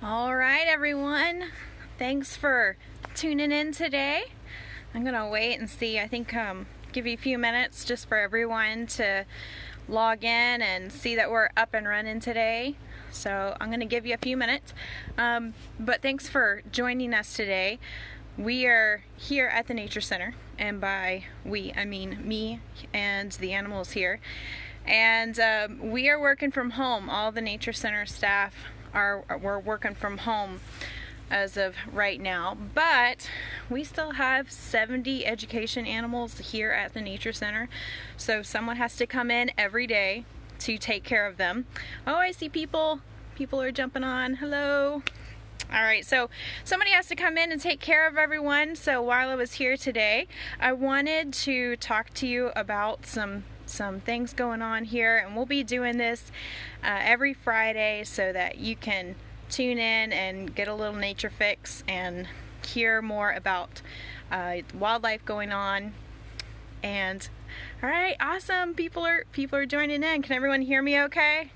All right, everyone. Thanks for tuning in today. I'm gonna wait and see. I think give you a few minutes just for everyone to log in and see that we're up and running today. So I'm gonna give you a few minutes. But thanks for joining us today. We are here at the Nature Center, and by we, I mean me and the animals here. And we are working from home. All the Nature Center staff we're working from home as of right now, but we still have 70 education animals here at the Nature Center, so someone has to come in every day to take care of them. Oh, I see people are jumping on. Hello. All right, so somebody has to come in and take care of everyone. So while I was here today, I wanted to talk to you about some things going on here, and we'll be doing this every Friday so that you can tune in and get a little nature fix and hear more about wildlife going on. And all right, awesome, people are joining in. Can everyone hear me okay?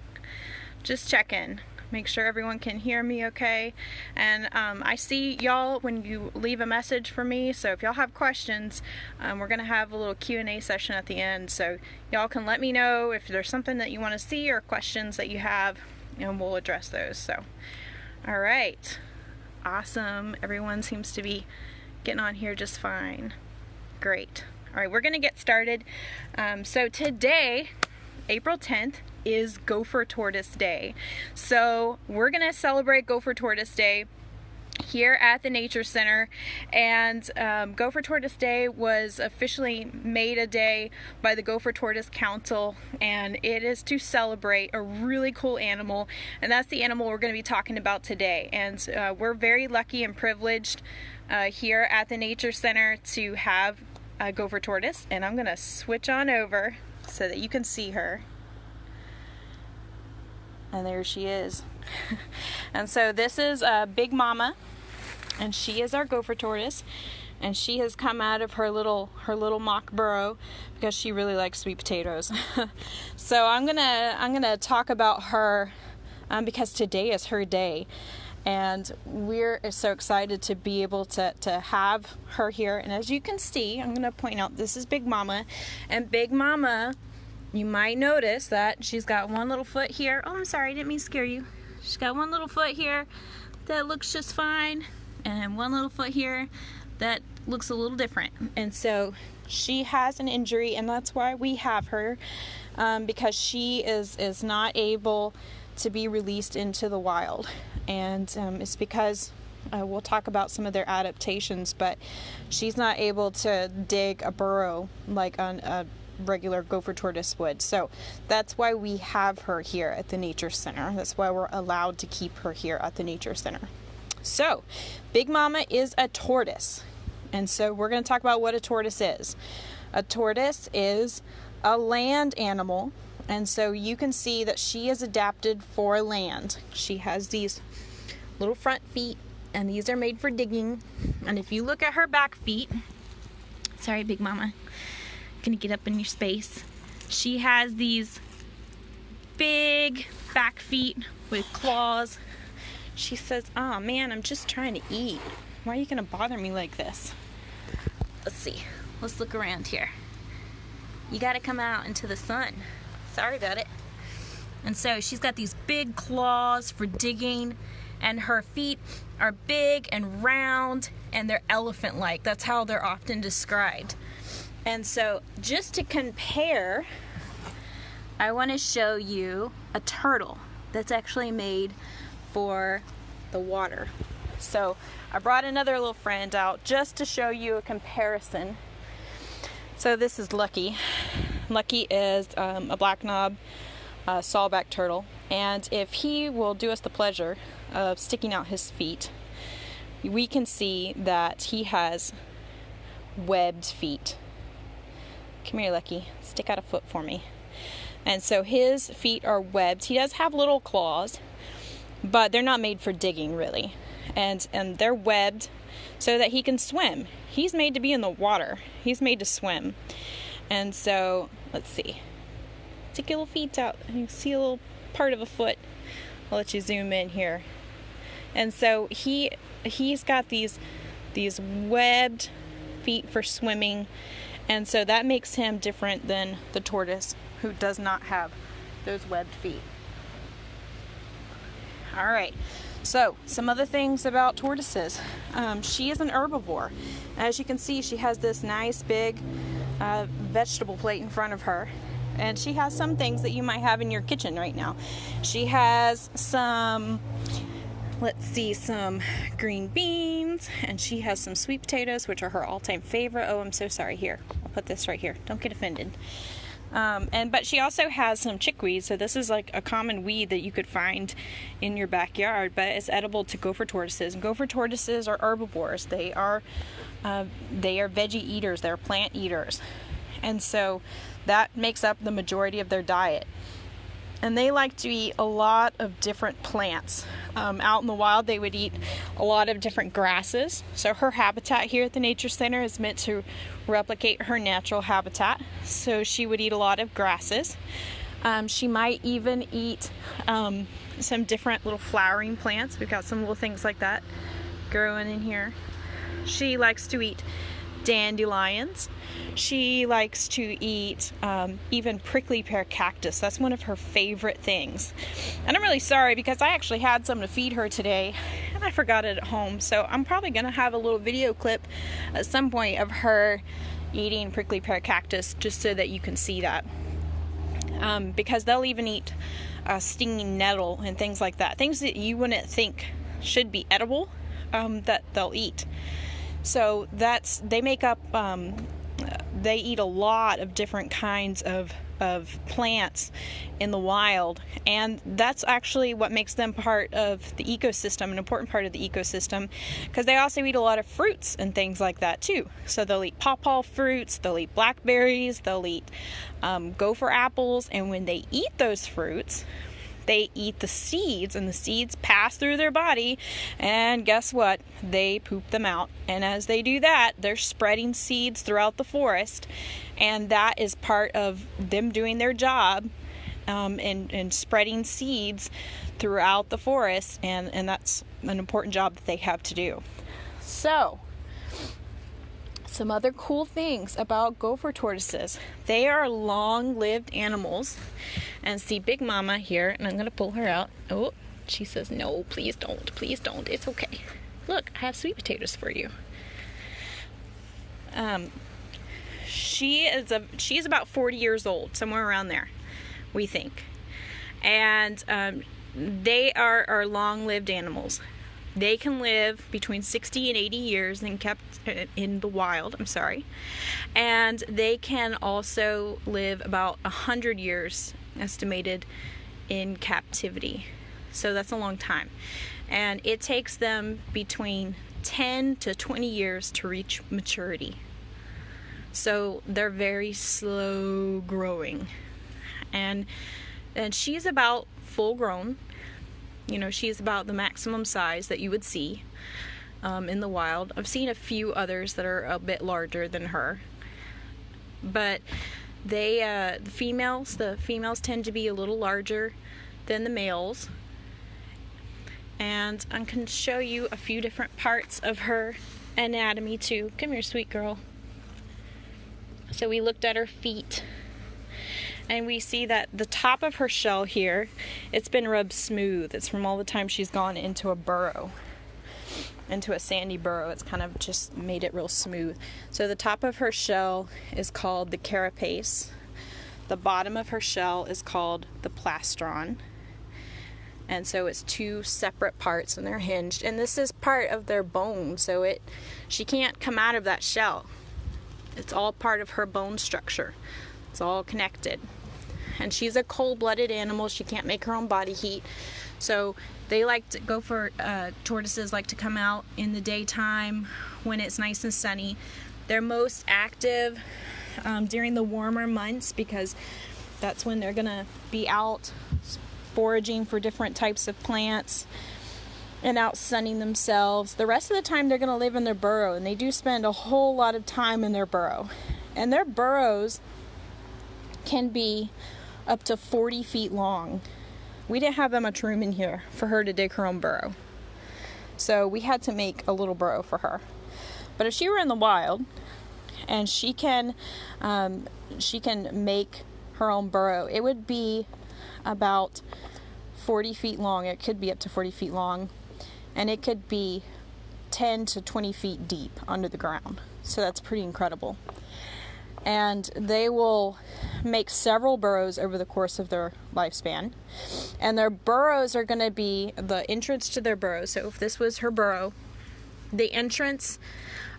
Just checking. Make sure everyone can hear me okay. And I see y'all when you leave a message for me, so if y'all have questions, we're gonna have a little Q&A session at the end, so y'all can let me know if there's something that you want to see or questions that you have, and we'll address those. So all right, awesome. Everyone seems to be getting on here just fine. Great. All right, we're gonna get started. So today, April 10th, is Gopher Tortoise Day. So we're gonna celebrate Gopher Tortoise Day here at the Nature Center, and Gopher Tortoise Day was officially made a day by the Gopher Tortoise Council, and it is to celebrate a really cool animal, and that's the animal we're going to be talking about today. And we're very lucky and privileged here at the Nature Center to have a Gopher Tortoise, and I'm going to switch on over so that you can see her. And there she is. And so this is Big Mama, and she is our Gopher Tortoise, and she has come out of her little mock burrow because she really likes sweet potatoes. So I'm gonna talk about her because today is her day, and we're so excited to be able to have her here. And as you can see, I'm gonna point out, this is Big Mama, and Big Mama, you might notice that she's got one little foot here. Oh, I'm sorry, I didn't mean to scare you. She's got one little foot here that looks just fine, and one little foot here that looks a little different. And so she has an injury, and that's why we have her, because she is not able to be released into the wild. And it's because we'll talk about some of their adaptations, but she's not able to dig a burrow like on a regular Gopher Tortoise would. So that's why we have her here at the Nature Center. That's why we're allowed to keep her here at the Nature Center. So Big Mama is a tortoise, and so we're going to talk about what a tortoise is. A tortoise is a land animal, and so you can see that she is adapted for land. She has these little front feet, and these are made for digging. And if you look at her back feet, sorry Big Mama, gonna get up in your space. She has these big back feet with claws. She says, "Oh man, I'm just trying to eat. Why are you gonna bother me like this?" Let's see. Let's look around here. You gotta come out into the sun. Sorry about it. And so she's got these big claws for digging, and her feet are big and round, and they're elephant-like. That's how they're often described. And so just to compare, I want to show you a turtle that's actually made for the water. So I brought another little friend out just to show you a comparison. So this is Lucky. Lucky is a black knob sawback turtle, and if he will do us the pleasure of sticking out his feet, we can see that he has webbed feet. Come here, Lucky. Stick out a foot for me. And so his feet are webbed. He does have little claws, but they're not made for digging, really. And they're webbed so that he can swim. He's made to be in the water. He's made to swim. And so, let's see. Stick your little feet out. You can see a little part of a foot. I'll let you zoom in here. And so he's got these webbed feet for swimming, and so that makes him different than the tortoise, who does not have those webbed feet. All right, so some other things about tortoises. She is an herbivore. As you can see, she has this nice big vegetable plate in front of her, and she has some things that you might have in your kitchen right now. She has some, let's see, some green beans, and she has some sweet potatoes, which are her all-time favorite. Oh, I'm so sorry. Here, I'll put this right here. Don't get offended. But she also has some chickweed, so this is like a common weed that you could find in your backyard, but it's edible to gopher tortoises. And gopher tortoises are herbivores. They are veggie eaters. They're plant eaters, and so that makes up the majority of their diet. And they like to eat a lot of different plants. Out in the wild, they would eat a lot of different grasses. So her habitat here at the Nature Center is meant to replicate her natural habitat. So she would eat a lot of grasses. She might even eat some different little flowering plants. We've got some little things like that growing in here. She likes to eat dandelions. She likes to eat even prickly pear cactus. That's one of her favorite things. And I'm really sorry because I actually had some to feed her today and I forgot it at home. So I'm probably going to have a little video clip at some point of her eating prickly pear cactus just so that you can see that. Because they'll even eat stinging nettle and things like that. Things that you wouldn't think should be edible, that they'll eat. So they make up, they eat a lot of different kinds of plants in the wild, and that's actually what makes them part of the ecosystem, an important part of the ecosystem, because they also eat a lot of fruits and things like that too. So they'll eat pawpaw fruits, they'll eat blackberries, they'll eat gopher apples, and when they eat those fruits, they eat the seeds, and the seeds pass through their body, and guess what? They poop them out. And as they do that, they're spreading seeds throughout the forest, and that is part of them doing their job, and spreading seeds throughout the forest, and that's an important job that they have to do. So, some other cool things about gopher tortoises. They are long-lived animals. And see Big Mama here, and I'm going to pull her out. Oh, she says, no, please don't. Please don't. It's okay. Look, I have sweet potatoes for you. She's about 40 years old, somewhere around there, we think. And they are long-lived animals. They can live between 60 and 80 years and kept in the wild, and they can also live about 100 years estimated in captivity. So that's a long time. And it takes them between 10 to 20 years to reach maturity. So they're very slow growing. And she's about full grown. You know, she's about the maximum size that you would see in the wild. I've seen a few others that are a bit larger than her. But the females tend to be a little larger than the males. And I can show you a few different parts of her anatomy too. Come here, sweet girl. So we looked at her feet, and we see that the top of her shell here, it's been rubbed smooth. It's from all the time she's gone into a burrow, into a sandy burrow. It's kind of just made it real smooth. So the top of her shell is called the carapace. The bottom of her shell is called the plastron. And so it's two separate parts, and they're hinged. And this is part of their bone, so she can't come out of that shell. It's all part of her bone structure. It's all connected. And she's a cold-blooded animal. She can't make her own body heat. So they like to go for tortoises like to come out in the daytime when it's nice and sunny. They're most active during the warmer months because that's when they're gonna be out foraging for different types of plants and out sunning themselves. The rest of the time they're gonna live in their burrow, and they do spend a whole lot of time in their burrow. And their burrows can be up to 40 feet long. We didn't have that much room in here for her to dig her own burrow. So we had to make a little burrow for her. But if she were in the wild, and she can make her own burrow, it would be about 40 feet long. It could be up to 40 feet long, and it could be 10 to 20 feet deep under the ground. So that's pretty incredible. And they will make several burrows over the course of their lifespan. And their burrows are going to be the entrance to their burrow. So if this was her burrow, the entrance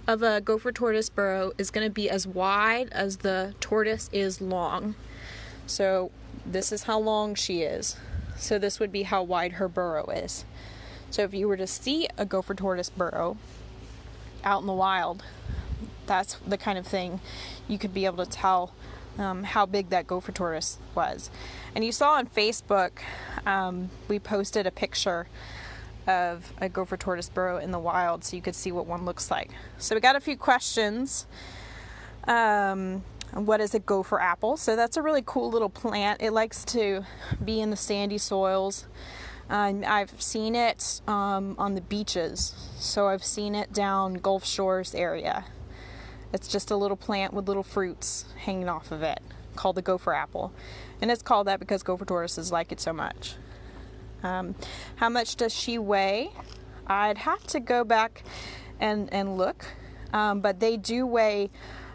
of a gopher tortoise burrow is going to be as wide as the tortoise is long. So this is how long she is. So this would be how wide her burrow is. So if you were to see a gopher tortoise burrow out in the wild, that's the kind of thing you could be able to tell how big that gopher tortoise was. And you saw on Facebook, we posted a picture of a gopher tortoise burrow in the wild so you could see what one looks like. So we got a few questions. What is a gopher apple? So that's a really cool little plant. It likes to be in the sandy soils. I've seen it on the beaches. So I've seen it down Gulf Shores area. It's just a little plant with little fruits hanging off of it, called the gopher apple. And it's called that because gopher tortoises like it so much. How much does she weigh? I'd have to go back and look, but they do weigh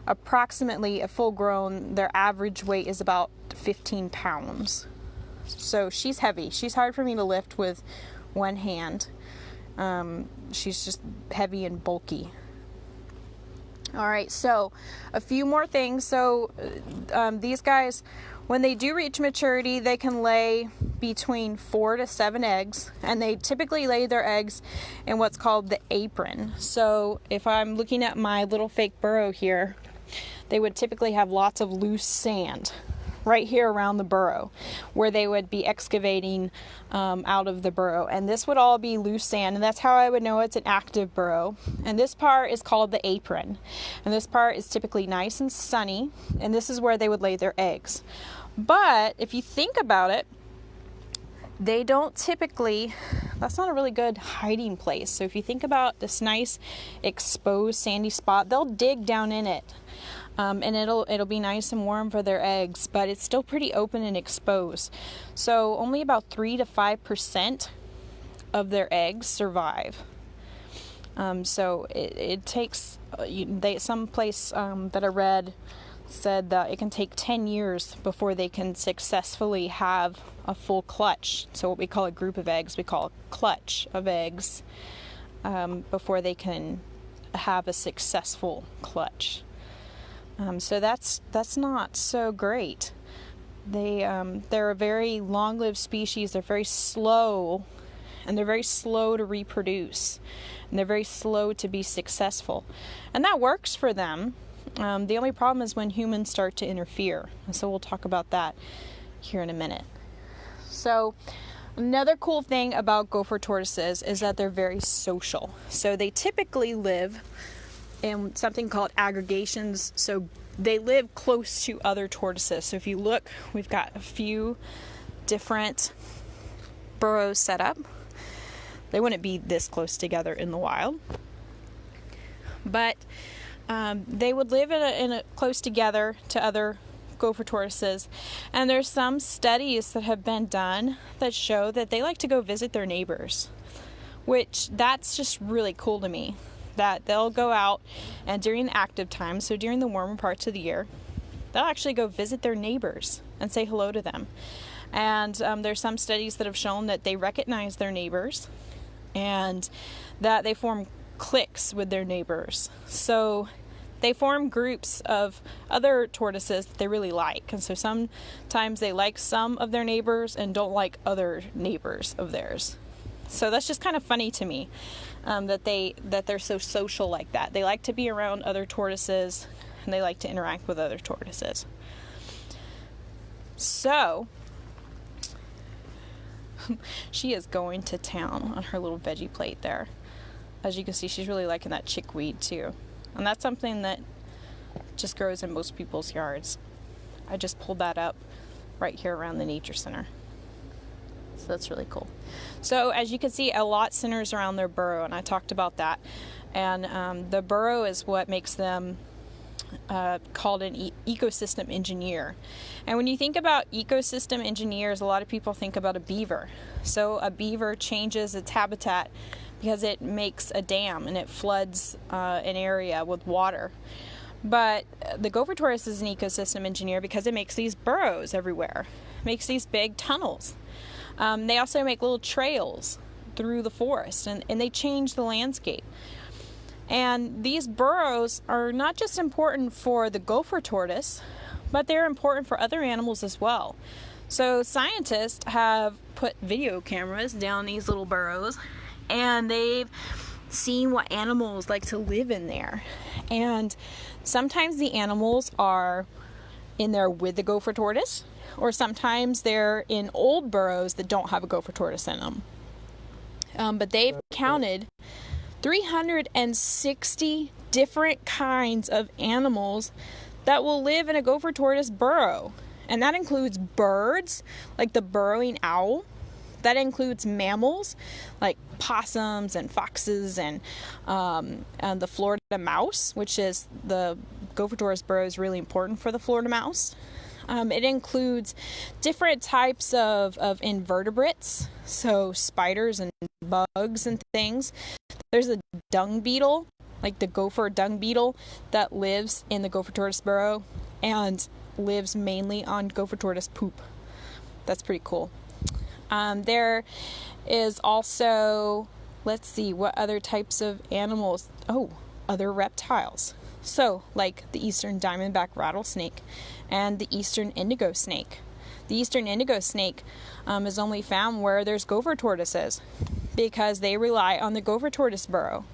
approximately, a full grown, their average weight is about 15 pounds. So she's heavy. She's hard for me to lift with one hand. She's just heavy and bulky. All right, so a few more things. So these guys, when they do reach maturity, they can lay between 4 to 7 eggs, and they typically lay their eggs in what's called the apron. So if I'm looking at my little fake burrow here, they would typically have lots of loose sand right here around the burrow where they would be excavating out of the burrow, and this would all be loose sand, and that's how I would know it's an active burrow. And this part is called the apron, and this part is typically nice and sunny, and this is where they would lay their eggs. But if you think about it, they don't typically, that's not a really good hiding place. So if you think about this nice exposed sandy spot, they'll dig down in it. And it'll be nice and warm for their eggs, but it's still pretty open and exposed. So only about 3 to 5% of their eggs survive. So it takes, some place that I read said that it can take 10 years before they can successfully have a full clutch. So what we call a group of eggs, we call a clutch of eggs, before they can have a successful clutch. So that's not so great. They're a very long-lived species. They're very slow, and they're very slow to reproduce, and they're very slow to be successful. And that works for them. The only problem is when humans start to interfere. And so we'll talk about that here in a minute. So another cool thing about gopher tortoises is that they're very social. So they typically live in something called aggregations. So they live close to other tortoises. So if you look, we've got a few different burrows set up. They wouldn't be this close together in the wild, but they would live in a close together to other gopher tortoises. And there's some studies that have been done that show that they like to go visit their neighbors, which that's just really cool to me. That they'll go out, and during the active time, so during the warmer parts of the year, they'll actually go visit their neighbors and say hello to them. And there's some studies that have shown that they recognize their neighbors and that they form cliques with their neighbors. So they form groups of other tortoises that they really like. And so sometimes they like some of their neighbors and don't like other neighbors of theirs. So that's just kind of funny to me, that they're so social like that. They like to be around other tortoises, and they like to interact with other tortoises. So she is going to town on her little veggie plate there. As you can see, she's really liking that chickweed too. And that's something that just grows in most people's yards. I just pulled that up right here around the nature center. So that's really cool. So as you can see, a lot centers around their burrow, and I talked about that. And the burrow is what makes them called an ecosystem engineer. And when you think about ecosystem engineers, a lot of people think about a beaver. So a beaver changes its habitat because it makes a dam and it floods an area with water. But the gopher tortoise is an ecosystem engineer because it makes these burrows everywhere. It makes these big tunnels. They also make little trails through the forest, and they change the landscape. And these burrows are not just important for the gopher tortoise, but they're important for other animals as well. So scientists have put video cameras down these little burrows, and they've seen what animals like to live in there. And sometimes the animals are in there with the gopher tortoise, or sometimes they're in old burrows that don't have a gopher tortoise in them. But they've counted 360 different kinds of animals that will live in a gopher tortoise burrow. And that includes birds, like the burrowing owl. That includes mammals, like possums and foxes and the Florida mouse, which is the gopher tortoise burrow is really important for the Florida mouse. It includes different types of invertebrates, so spiders and bugs and things. There's a dung beetle, like the gopher dung beetle, that lives in the gopher tortoise burrow and lives mainly on gopher tortoise poop. That's pretty cool. There is also, let's see, what other types of animals? Oh, other reptiles. So, like the eastern diamondback rattlesnake and the eastern indigo snake. The eastern indigo snake is only found where there's gopher tortoises because they rely on the gopher tortoise burrow.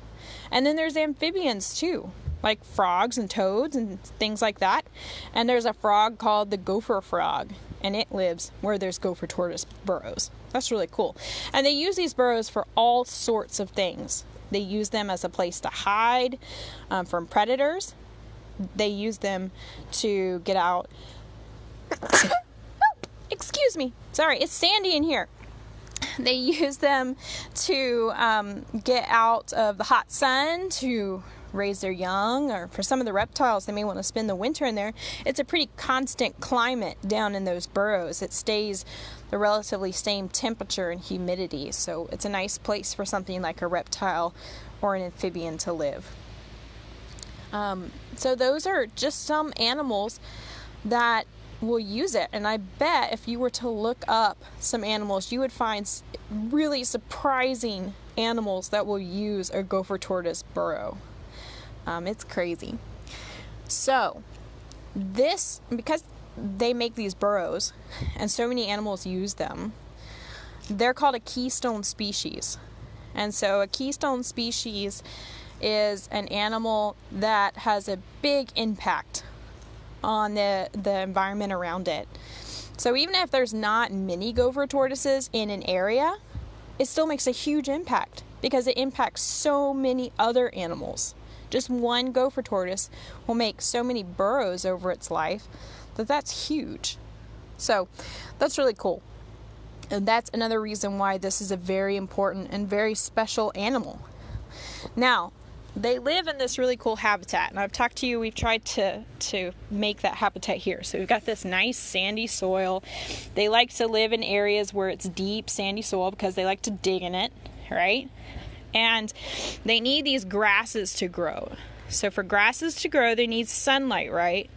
And then there's amphibians too, like frogs and toads and things like that. And there's a frog called the gopher frog, and it lives where there's gopher tortoise burrows. That's really cool. And they use these burrows for all sorts of things. They use them as a place to hide from predators. They use them to get out. Excuse me. Sorry, it's sandy in here. They use them to get out of the hot sun, to raise their young, or for some of the reptiles, they may want to spend the winter in there. It's a pretty constant climate down in those burrows. It stays the relatively same temperature and humidity, so it's a nice place for something like a reptile or an amphibian to live. So those are just some animals that will use it, and I bet if you were to look up some animals, you would find really surprising animals that will use a gopher tortoise burrow. It's crazy. So because they make these burrows and so many animals use them, they're called a keystone species. And so a keystone species is an animal that has a big impact on the environment around it. So even if there's not many gopher tortoises in an area, it still makes a huge impact because it impacts so many other animals. Just one gopher tortoise will make so many burrows over its life that's huge. So that's really cool. And that's another reason why this is a very important and very special animal. Now, they live in this really cool habitat, and I've talked to you, we've tried to make that habitat here. So we've got this nice sandy soil. They like to live in areas where it's deep sandy soil because they like to dig in it, right? And they need these grasses to grow. So for grasses to grow, they need sunlight, right?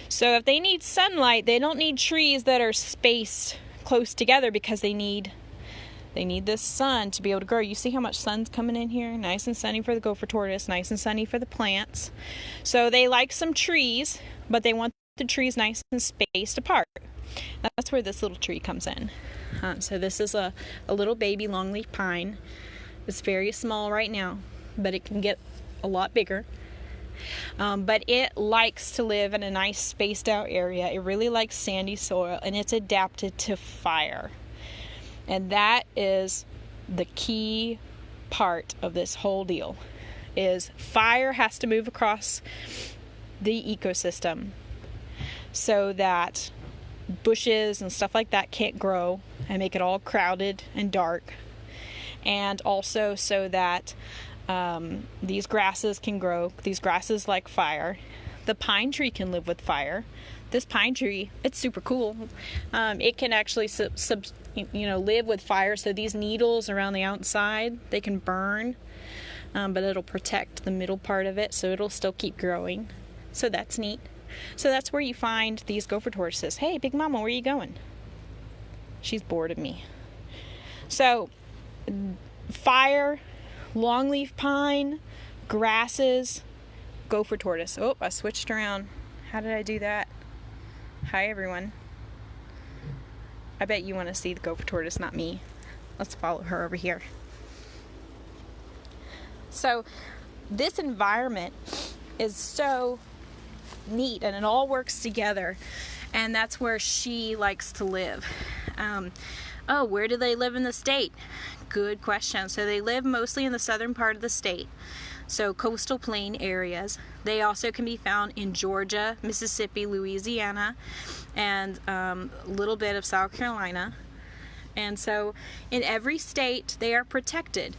So if they need sunlight, they don't need trees that are spaced close together because they need this sun to be able to grow. You see how much sun's coming in here? Nice and sunny for the gopher tortoise, nice and sunny for the plants. So they like some trees, but they want the trees nice and spaced apart. That's where this little tree comes in. So this is a little baby longleaf pine. It's very small right now, but it can get a lot bigger. But it likes to live in a nice spaced out area. It really likes sandy soil, and it's adapted to fire. And that is the key part of this whole deal, is fire has to move across the ecosystem so that bushes and stuff like that can't grow and make it all crowded and dark. And also so that these grasses can grow. These grasses like fire. The pine tree can live with fire. This pine tree, it's super cool. It can actually live with fire. So these needles around the outside, they can burn, but it'll protect the middle part of it, so it'll still keep growing. So that's neat. So that's where you find these gopher tortoises. Hey, Big Mama, where are you going? She's bored of me. So fire, longleaf pine, grasses, gopher tortoise. Oh, I switched around. How did I do that? Hi, everyone. I bet you want to see the gopher tortoise, not me. Let's follow her over here. So this environment is so neat, and it all works together, and that's where she likes to live. Where do they live in the state? Good question. So they live mostly in the southern part of the state, so coastal plain areas. They also can be found in Georgia, Mississippi, Louisiana, and a little bit of South Carolina. And so in every state they are protected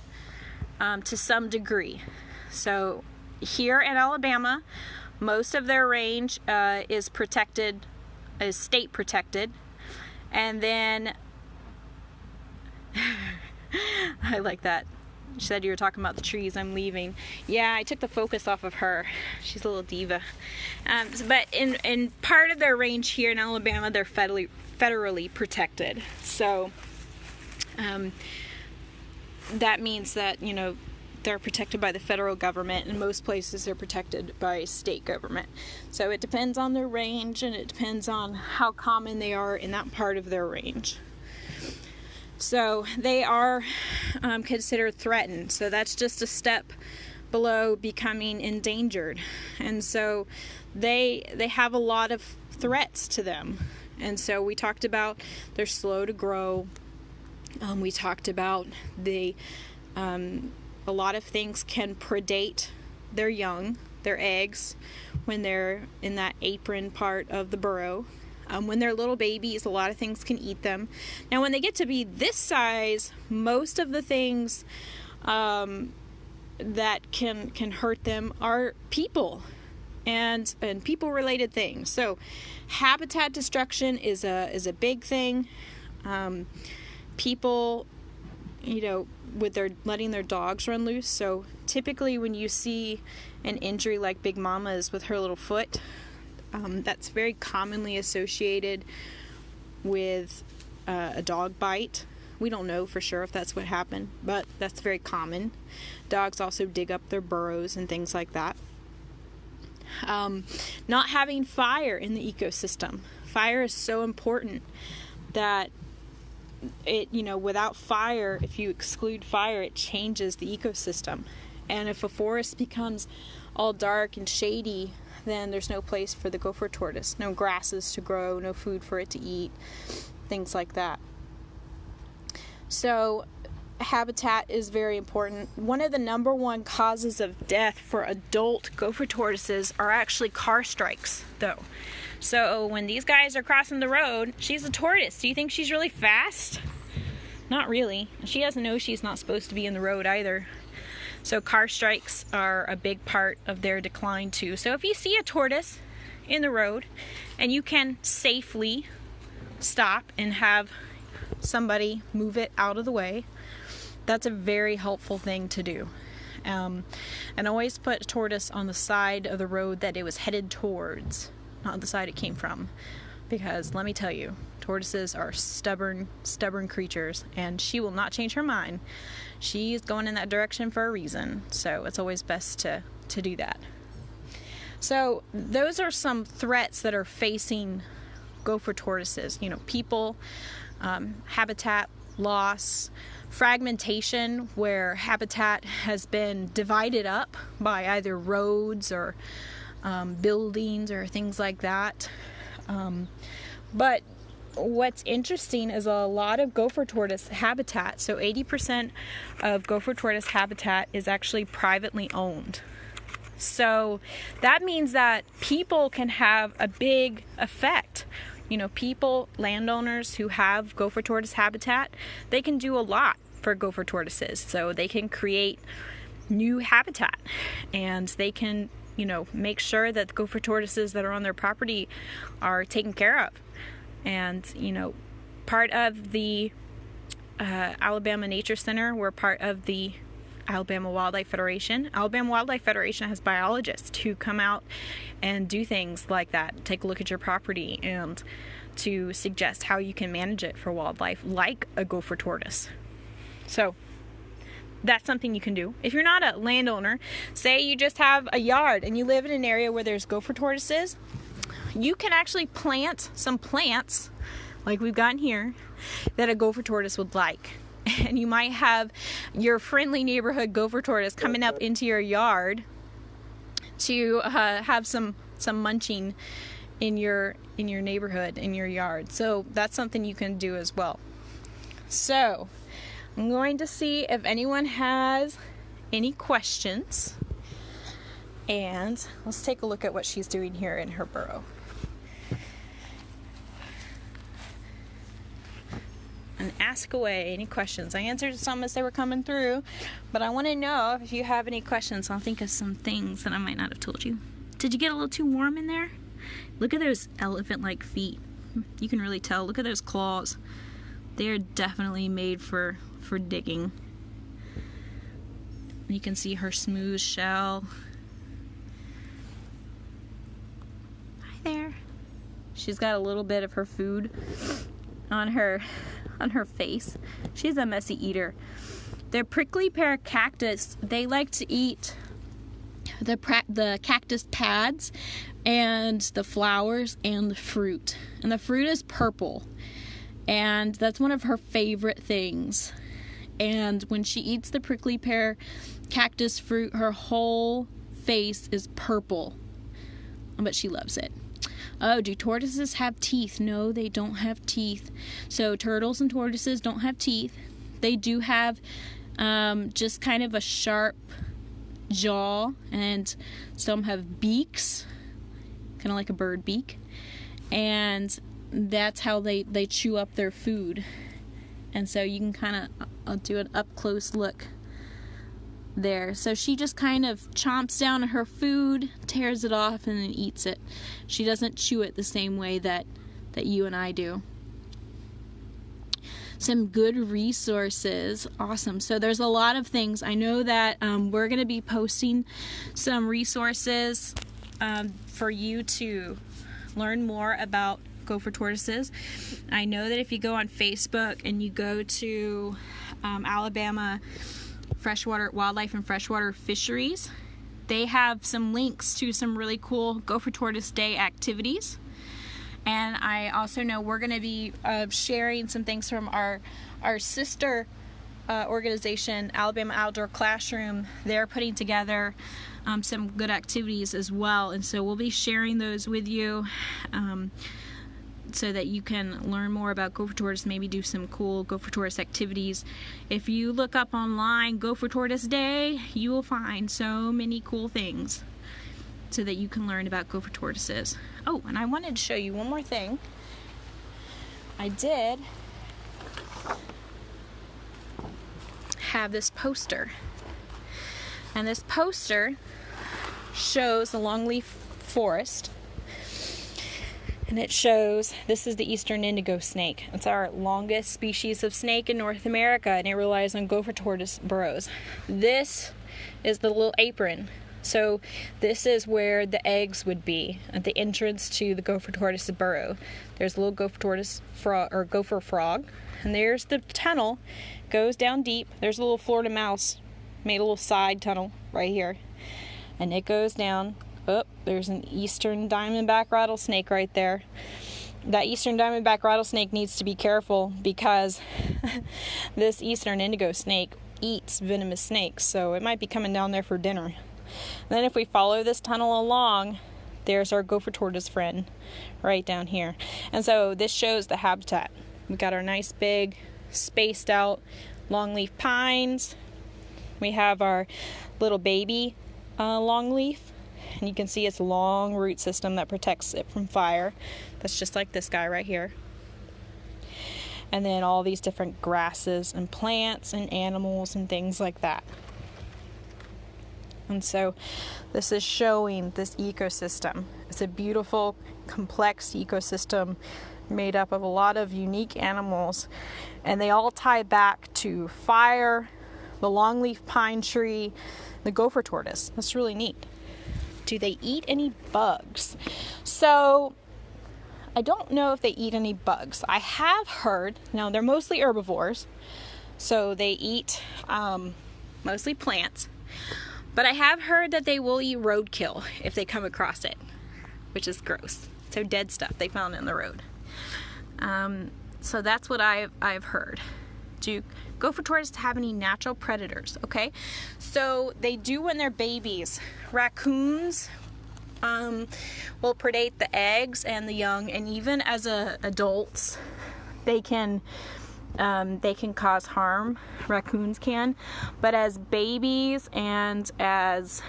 to some degree. So here in Alabama, most of their range is protected, is state protected. And then I like that. She said you were talking about the trees. I'm leaving. Yeah, I took the focus off of her. She's a little diva. But in part of their range here in Alabama, they're federally protected. So that means that, they're protected by the federal government. In most places, they're protected by state government. So it depends on their range, and it depends on how common they are in that part of their range. So they are considered threatened. So that's just a step below becoming endangered. And so they have a lot of threats to them. And so we talked about they're slow to grow. We talked about a lot of things can predate their young, their eggs, when they're in that apron part of the burrow. When they're little babies, a lot of things can eat them. Now, when they get to be this size, most of the things that can hurt them are people and people-related things. So, habitat destruction is a big thing. People, with their letting their dogs run loose. So, typically, when you see an injury like Big Mama's with her little foot, that's very commonly associated with a dog bite. We don't know for sure if that's what happened, but that's very common. Dogs also dig up their burrows and things like that. Not having fire in the ecosystem. Fire is so important that without fire, if you exclude fire, it changes the ecosystem. And if a forest becomes all dark and shady, then there's no place for the gopher tortoise, no grasses to grow, no food for it to eat, things like that. So habitat is very important. One of the number one causes of death for adult gopher tortoises are actually car strikes, though. So when these guys are crossing the road, she's a tortoise. Do you think she's really fast? Not really. She doesn't know she's not supposed to be in the road either. So car strikes are a big part of their decline too. So if you see a tortoise in the road and you can safely stop and have somebody move it out of the way, that's a very helpful thing to do. And always put a tortoise on the side of the road that it was headed towards, not the side it came from. Because let me tell you, tortoises are stubborn creatures, and she will not change her mind. She's going in that direction for a reason, so it's always best to do that. So those are some threats that are facing gopher tortoises. People, habitat loss, fragmentation, where habitat has been divided up by either roads or buildings or things like that. But what's interesting is a lot of gopher tortoise habitat, so 80% of gopher tortoise habitat is actually privately owned. So that means that people can have a big effect. you know, people, landowners who have gopher tortoise habitat, they can do a lot for gopher tortoises. So they can create new habitat, and they can, you know, make sure that the gopher tortoises that are on their property are taken care of. And, you know, part of the Alabama Nature Center, we're part of the Alabama Wildlife Federation. Alabama Wildlife Federation has biologists who come out and do things like that, take a look at your property and to suggest how you can manage it for wildlife, like a gopher tortoise. So that's something you can do. If you're not a landowner, say you just have a yard and you live in an area where there's gopher tortoises, you can actually plant some plants like we've got here that a gopher tortoise would like. And you might have your friendly neighborhood gopher tortoise coming up into your yard to have some munching in your neighborhood, in your yard. So that's something you can do as well. So I'm going to see if anyone has any questions, and let's take a look at what she's doing here in her burrow. And ask away any questions. I answered some as they were coming through, but I want to know if you have any questions. I'll think of some things that I might not have told you. Did you get a little too warm in there? Look at those elephant-like feet. You can really tell. Look at those claws. They are definitely made for digging. You can see her smooth shell. Hi there. She's got a little bit of her food on her face. She's a messy eater. The prickly pear cactus, they like to eat the cactus pads and the flowers and the fruit. And the fruit is purple. And that's one of her favorite things. And when she eats the prickly pear cactus fruit, her whole face is purple. But she loves it. Oh, do tortoises have teeth? No, they don't have teeth. So turtles and tortoises don't have teeth. They do have just kind of a sharp jaw, and some have beaks, kind of like a bird beak. And that's how they chew up their food. And so you can kind of, I'll do an up close look there. So she just kind of chomps down on her food, tears it off, and then eats it. She doesn't chew it the same way that you and I do. Some good resources. Awesome. So there's a lot of things. I know that we're going to be posting some resources for you to learn more about gopher tortoises. I know that if you go on Facebook and you go to Alabama Freshwater Wildlife and Freshwater Fisheries, they have some links to some really cool Gopher Tortoise Day activities. And I also know we're going to be sharing some things from our sister organization, Alabama Outdoor Classroom. They're putting together some good activities as well, and so we'll be sharing those with you so that you can learn more about gopher tortoise, maybe do some cool gopher tortoise activities. If you look up online Gopher Tortoise Day, you will find so many cool things so that you can learn about gopher tortoises. Oh, and I wanted to show you one more thing. I did have this poster, and this poster shows the longleaf forest, and it shows this is the eastern indigo snake. It's our longest species of snake in North America, and it relies on gopher tortoise burrows. This is the little apron. So this is where the eggs would be at the entrance to the gopher tortoise burrow. There's a little gopher tortoise frog, or gopher frog, and there's the tunnel. Goes down deep. There's a little Florida mouse, made a little side tunnel right here, and it goes down. Oh, there's an eastern diamondback rattlesnake right there. That eastern diamondback rattlesnake needs to be careful because this eastern indigo snake eats venomous snakes, so it might be coming down there for dinner. And then if we follow this tunnel along, there's our gopher tortoise friend right down here. And so this shows the habitat. We got our nice big spaced out longleaf pines. We have our little baby longleaf, And you can see its long root system that protects it from fire. That's just like this guy right here. And then all these different grasses and plants and animals and things like that. And so this is showing this ecosystem. It's a beautiful, complex ecosystem made up of a lot of unique animals, and they all tie back to fire, the longleaf pine tree, the gopher tortoise. That's really neat. Do they eat any bugs? So I don't know if they eat any bugs. I have heard, now they're mostly herbivores, so they eat mostly plants, but I have heard that they will eat roadkill if they come across it, which is gross. So dead stuff they found in the road. So that's what I've heard. Do gopher tortoises have any natural predators? Okay, so they do when they're babies. Raccoons will predate the eggs and the young, and even as adults, they can cause harm. Raccoons can, but as babies and as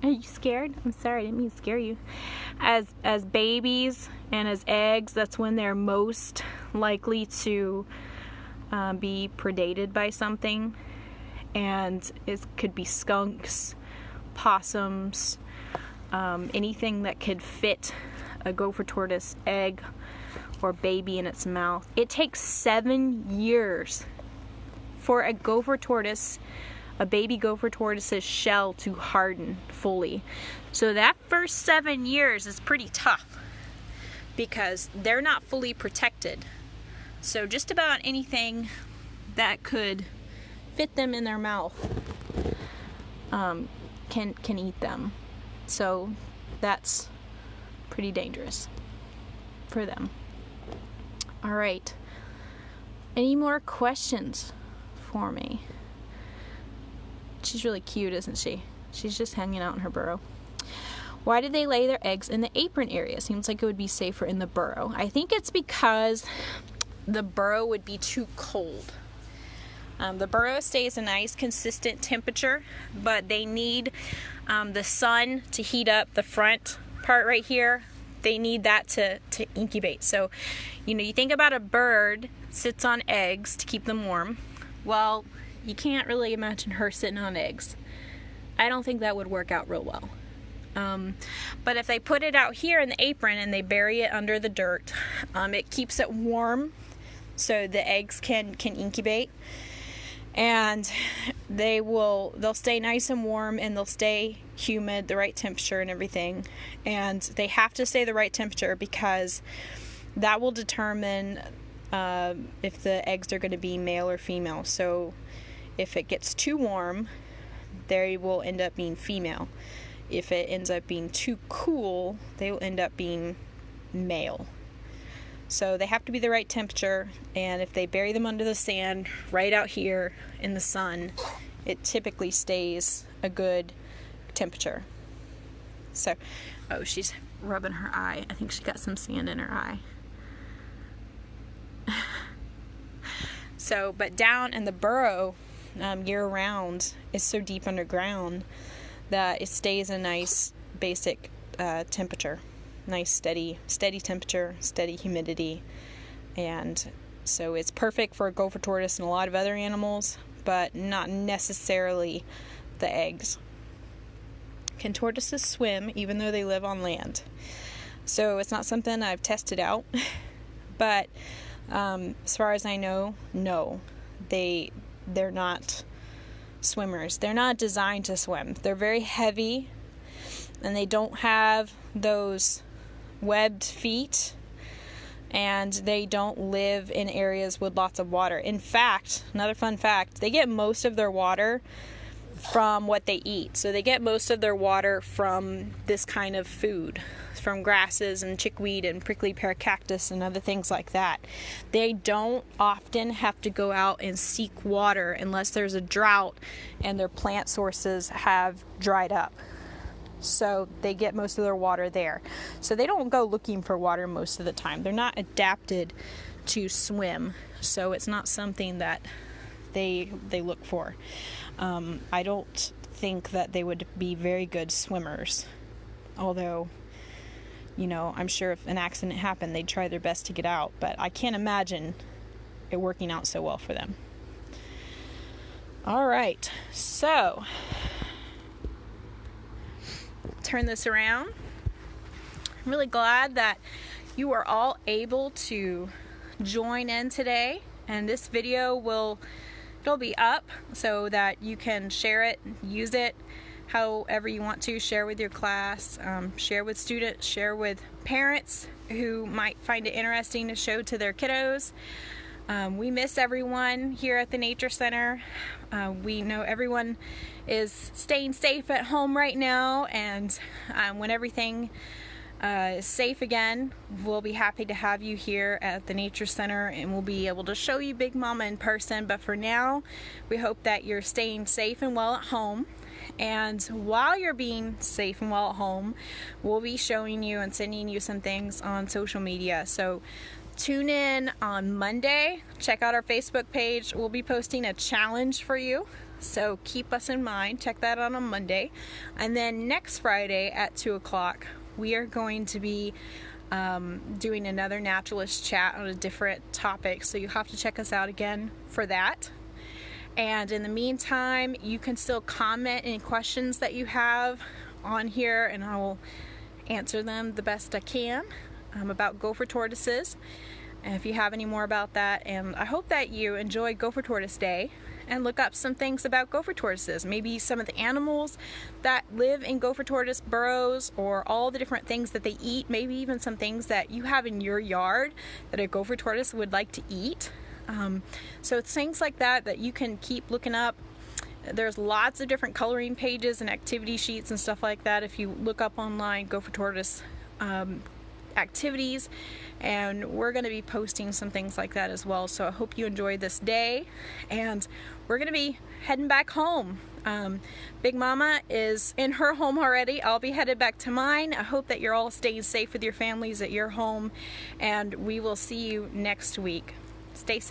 are you scared? I'm sorry, I didn't mean to scare you. As babies and as eggs, that's when they're most likely to be predated by something. And it could be skunks, possums, anything that could fit a gopher tortoise egg or baby in its mouth. It takes 7 years for a baby gopher tortoise's shell to harden fully. So that first 7 years is pretty tough because they're not fully protected. So just about anything that could fit them in their mouth can eat them. So that's pretty dangerous for them. All right. Any more questions for me? She's really cute, isn't she? She's just hanging out in her burrow. Why do they lay their eggs in the apron area? Seems like it would be safer in the burrow. I think it's because the burrow would be too cold. The burrow stays a nice consistent temperature, but they need the sun to heat up the front part right here. They need that to incubate. So, you think about a bird sits on eggs to keep them warm. Well, you can't really imagine her sitting on eggs. I don't think that would work out real well. But if they put it out here in the apron and they bury it under the dirt, it keeps it warm so the eggs can incubate. And they'll stay nice and warm, and they'll stay humid, the right temperature and everything. And they have to stay the right temperature because that will determine if the eggs are going to be male or female. So if it gets too warm, they will end up being female. If it ends up being too cool, they will end up being male. So they have to be the right temperature, and if they bury them under the sand right out here in the sun, it typically stays a good temperature. So, oh, she's rubbing her eye. I think she got some sand in her eye. So, but down in the burrow, year-round, is so deep underground that it stays a nice basic temperature. Nice steady temperature, steady humidity, and so it's perfect for a gopher tortoise and a lot of other animals, but not necessarily the eggs. Can tortoises swim even though they live on land? So it's not something I've tested out, but as far as I know, no, they're not swimmers. They're not designed to swim. They're very heavy, and they don't have those webbed feet, and they don't live in areas with lots of water. In fact, another fun fact, they get most of their water from what they eat. So they get most of their water from this kind of food, from grasses and chickweed and prickly pear cactus and other things like that. They don't often have to go out and seek water unless there's a drought and their plant sources have dried up. So they get most of their water there. So they don't go looking for water most of the time. They're not adapted to swim, so it's not something that they look for. I don't think that they would be very good swimmers. Although, you know, I'm sure if an accident happened, they'd try their best to get out. But I can't imagine it working out so well for them. All right, so turn this around. I'm really glad that you are all able to join in today, and this video it'll be up so that you can share it, use it however you want to. Share with your class, share with students, share with parents who might find it interesting to show to their kiddos. We miss everyone here at the Nature Center. We know everyone is staying safe at home right now, and when everything is safe again, we'll be happy to have you here at the Nature Center, and we'll be able to show you Big Mama in person. But for now, we hope that you're staying safe and well at home. And while you're being safe and well at home, we'll be showing you and sending you some things on social media. So tune in on Monday. Check out our Facebook page. We'll be posting a challenge for you, so keep us in mind. Check that out on Monday. And then next Friday at 2 o'clock, we are going to be doing another Naturalist chat on a different topic, so you have to check us out again for that. And in the meantime, you can still comment any questions that you have on here, and I will answer them the best I can about Gopher Tortoises, and if you have any more about that. And I hope that you enjoy Gopher Tortoise Day and look up some things about Gopher Tortoises, maybe some of the animals that live in Gopher Tortoise burrows, or all the different things that they eat, maybe even some things that you have in your yard that a Gopher Tortoise would like to eat. So it's things like that you can keep looking up. There's lots of different coloring pages and activity sheets and stuff like that if you look up online Gopher Tortoise activities, and we're going to be posting some things like that as well. So I hope you enjoyed this day, and we're going to be heading back home. Big Mama is in her home already. I'll be headed back to mine. I hope that you're all staying safe with your families at your home, and we will see you next week. Stay safe.